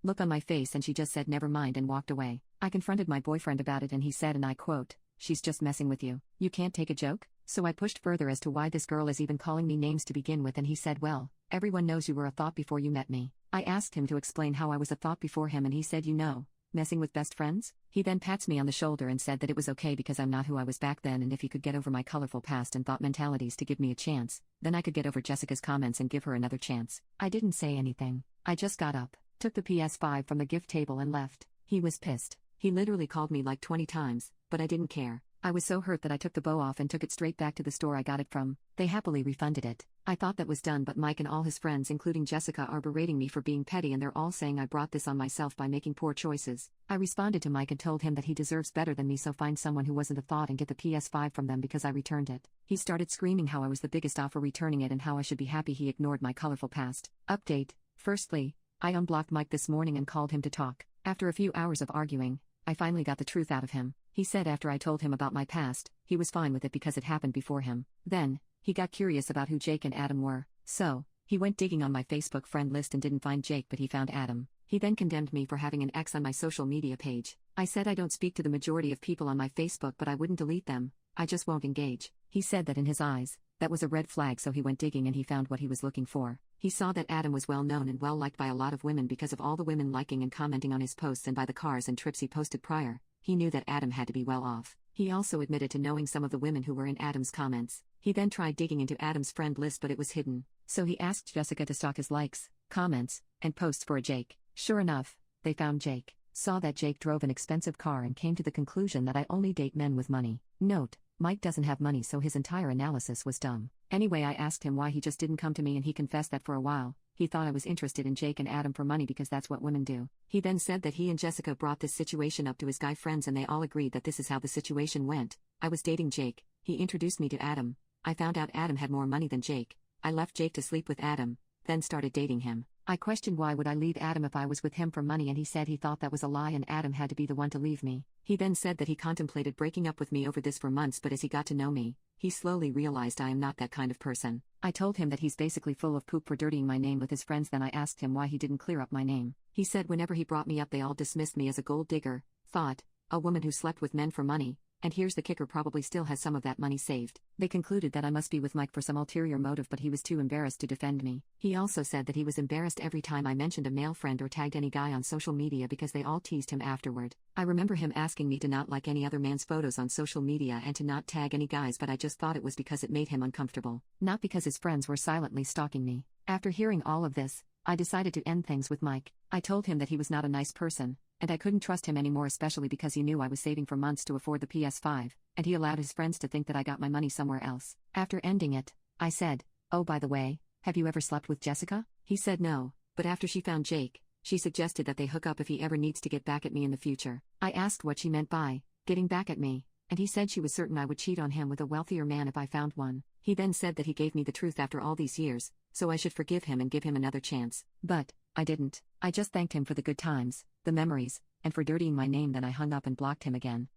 look on my face, and she just said never mind and walked away. I confronted my boyfriend about it and he said, and I quote, "She's just messing with you. You can't take a joke?" So I pushed further as to why this girl is even calling me names to begin with, and he said, "Well, everyone knows you were a thought before you met me." I asked him to explain how I was a thought before him, and he said, messing with best friends? He then pats me on the shoulder and said that it was okay because I'm not who I was back then, and if he could get over my colorful past and thought mentalities to give me a chance, then I could get over Jessica's comments and give her another chance. I didn't say anything. I just got up, took the PS5 from the gift table and left. He was pissed. He literally called me like 20 times, but I didn't care. I was so hurt that I took the bow off and took it straight back to the store I got it from. They happily refunded it. I thought that was done, but Mike and all his friends, including Jessica, are berating me for being petty, and they're all saying I brought this on myself by making poor choices. I responded to Mike and told him that he deserves better than me, so find someone who wasn't a thought and get the PS5 from them because I returned it. He started screaming how I was the biggest off for returning it and how I should be happy he ignored my colorful past. Update. Firstly, I unblocked Mike this morning and called him to talk. After a few hours of arguing, I finally got the truth out of him. He said after I told him about my past, he was fine with it because it happened before him. Then, he got curious about who Jake and Adam were, so he went digging on my Facebook friend list and didn't find Jake, but he found Adam. He then condemned me for having an ex on my social media page. I said I don't speak to the majority of people on my Facebook, but I wouldn't delete them. I just won't engage. He said that in his eyes, that was a red flag, so he went digging and he found what he was looking for. He saw that Adam was well known and well liked by a lot of women because of all the women liking and commenting on his posts and by the cars and trips he posted prior. He knew that Adam had to be well off. He also admitted to knowing some of the women who were in Adam's comments. He then tried digging into Adam's friend list, but it was hidden. So he asked Jessica to stalk his likes, comments, and posts for a Jake. Sure enough, they found Jake, saw that Jake drove an expensive car, and came to the conclusion that I only date men with money. Note, Mike doesn't have money, so his entire analysis was dumb. Anyway, I asked him why he just didn't come to me, and he confessed that for a while, he thought I was interested in Jake and Adam for money because that's what women do. He then said that he and Jessica brought this situation up to his guy friends and they all agreed that this is how the situation went. I was dating Jake, he introduced me to Adam. I found out Adam had more money than Jake. I left Jake to sleep with Adam, then started dating him. I questioned why would I leave Adam if I was with him for money, and he said he thought that was a lie and Adam had to be the one to leave me. He then said that he contemplated breaking up with me over this for months, but as he got to know me, he slowly realized I am not that kind of person. I told him that he's basically full of poop for dirtying my name with his friends. Then I asked him why he didn't clear up my name. He said whenever he brought me up they all dismissed me as a gold digger, thought, a woman who slept with men for money, and here's the kicker, probably still has some of that money saved. They concluded that I must be with Mike for some ulterior motive, but he was too embarrassed to defend me. He also said that he was embarrassed every time I mentioned a male friend or tagged any guy on social media because they all teased him afterward. I remember him asking me to not like any other man's photos on social media and to not tag any guys, but I just thought it was because it made him uncomfortable, not because his friends were silently stalking me. After hearing all of this, I decided to end things with Mike. I told him that he was not a nice person, and I couldn't trust him anymore, especially because he knew I was saving for months to afford the PS5, and he allowed his friends to think that I got my money somewhere else. After ending it, I said, "Oh, by the way, have you ever slept with Jessica?" He said no, but after she found Jake, she suggested that they hook up if he ever needs to get back at me in the future. I asked what she meant by getting back at me, and he said she was certain I would cheat on him with a wealthier man if I found one. He then said that he gave me the truth after all these years, so I should forgive him and give him another chance. But I didn't. I just thanked him for the good times, the memories, and for dirtying my name. Then I hung up and blocked him again.